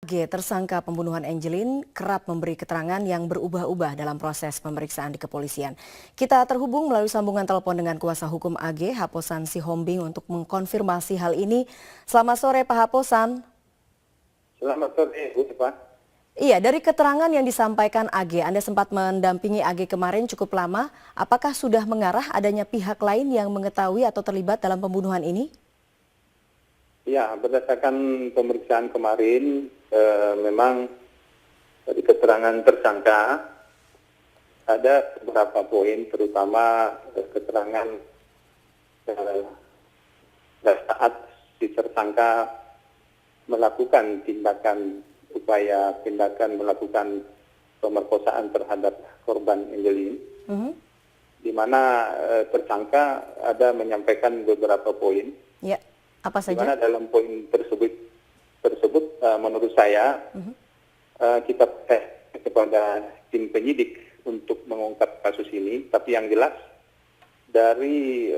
G, tersangka pembunuhan Angelin, kerap memberi keterangan yang berubah-ubah dalam proses pemeriksaan di kepolisian. Kita terhubung melalui sambungan telepon dengan kuasa hukum AG, Haposan Sihombing, untuk mengkonfirmasi hal ini. Selamat sore, Pak Haposan. Selamat sore, Bu Eva. Iya, dari keterangan yang disampaikan AG, Anda sempat mendampingi AG kemarin cukup lama. Apakah sudah mengarah adanya pihak lain yang mengetahui atau terlibat dalam pembunuhan ini? Ya, berdasarkan pemeriksaan kemarin, memang dari keterangan tersangka ada beberapa poin, terutama keterangan saat si tersangka melakukan tindakan melakukan pemerkosaan terhadap korban Angelin, di mana tersangka ada menyampaikan beberapa poin. Ya, apa saja? Di mana dalam poin tersebut menurut saya kita kepada tim penyidik untuk mengungkap kasus ini, tapi yang jelas dari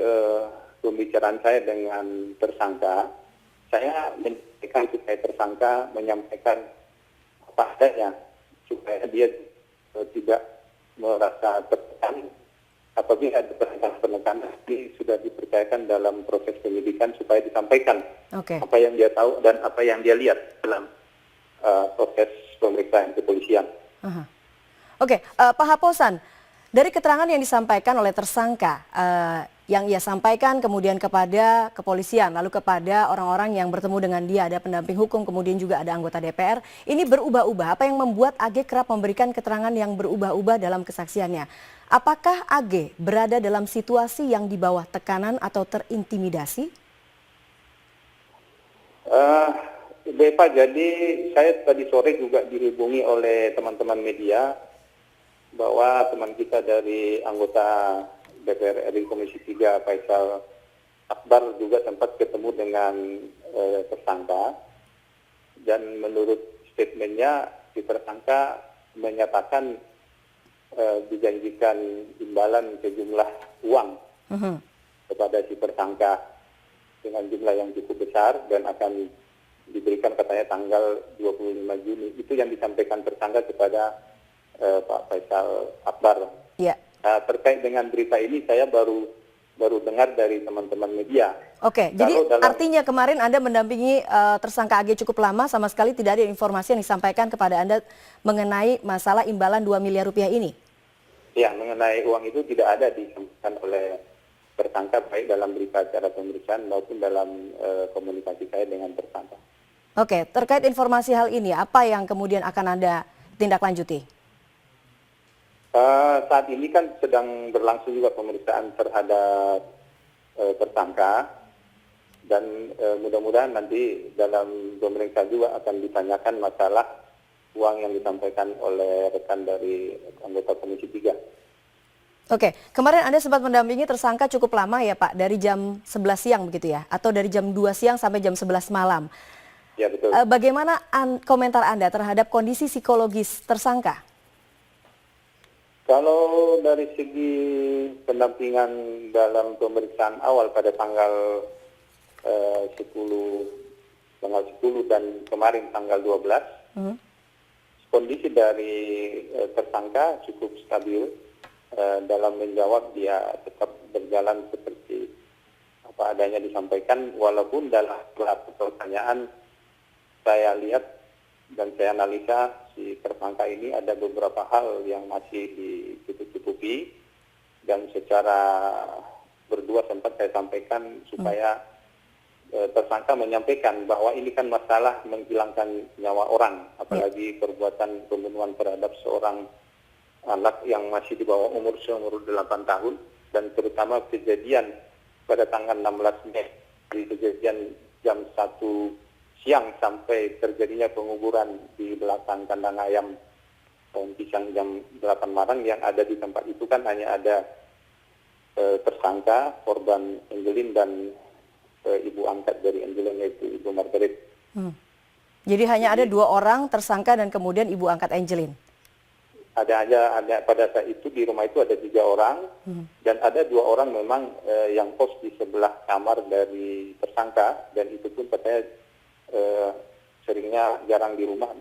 pembicaraan saya dengan tersangka, saya menyampaikan supaya tersangka menyampaikan apa adanya supaya dia tidak merasa tertekan. Apabila ada penekanan ini sudah dipercayakan dalam proses penyidikan supaya disampaikan apa yang dia tahu dan apa yang dia lihat dalam proses pemeriksaan kepolisian. Pak Haposan, dari keterangan yang disampaikan oleh tersangka, yang ia sampaikan kemudian kepada kepolisian, lalu kepada orang-orang yang bertemu dengan dia, ada pendamping hukum, kemudian juga ada anggota DPR, ini berubah-ubah. Apa yang membuat AG kerap memberikan keterangan yang berubah-ubah dalam kesaksiannya? Apakah AG berada dalam situasi yang di bawah tekanan atau terintimidasi? Beva, jadi saya tadi sore juga dihubungi oleh teman-teman media bahwa teman kita dari anggota DPR RI Komisi 3 Faisal Akbar juga sempat ketemu dengan tersangka, dan menurut statementnya si tersangka menyatakan dijanjikan imbalan sejumlah uang kepada si tersangka dengan jumlah yang cukup besar dan akan diberikan katanya tanggal 25 Juni. Itu yang disampaikan tersangka kepada Pak Faisal Akbar. Ya. Terkait dengan berita ini saya baru dengar dari teman-teman media. Jadi artinya kemarin Anda mendampingi tersangka AG cukup lama, sama sekali tidak ada informasi yang disampaikan kepada Anda mengenai masalah imbalan 2 miliar rupiah ini? Ya, mengenai uang itu tidak ada disampaikan oleh tersangka baik dalam berita acara pemeriksaan maupun dalam komunikasi saya dengan tersangka. Terkait informasi hal ini, apa yang kemudian akan Anda tindak lanjuti? Saat ini kan sedang berlangsung juga pemeriksaan terhadap tersangka, dan mudah-mudahan nanti dalam pemeriksaan juga akan ditanyakan masalah uang yang disampaikan oleh rekan dari anggota Komisi 3. Kemarin Anda sempat mendampingi tersangka cukup lama ya Pak, dari jam 11 siang begitu ya, atau dari jam 2 siang sampai jam 11 malam. Ya, betul. Bagaimana komentar Anda terhadap kondisi psikologis tersangka? Kalau dari segi pendampingan dalam pemeriksaan awal pada tanggal 10 dan kemarin tanggal 12, kondisi dari tersangka cukup stabil dalam menjawab. Dia tetap berjalan seperti apa adanya disampaikan, walaupun dalam beberapa pertanyaan saya lihat dan saya analisa si tersangka ini ada beberapa hal yang masih ditutup-tutupi, dan secara berdua sempat saya sampaikan supaya tersangka menyampaikan bahwa ini kan masalah menghilangkan nyawa orang, apalagi perbuatan pembunuhan terhadap seorang anak yang masih di bawah umur 8 tahun, dan terutama kejadian pada tanggal 16 Mei, di kejadian jam 1 siang sampai terjadinya penguburan di belakang kandang ayam pohon pisang jam 8 malam, yang ada di tempat itu kan hanya ada tersangka, korban Angelin, dan ibu angkat dari Angelin, yaitu Ibu Margaret. Jadi hanya ada 2 orang tersangka dan kemudian ibu angkat Angelin? Ada pada saat itu di rumah itu ada 3 orang, dan ada 2 orang memang yang kos di sebelah kamar dari tersangka, dan itu pun katanya seringnya jarang di rumah.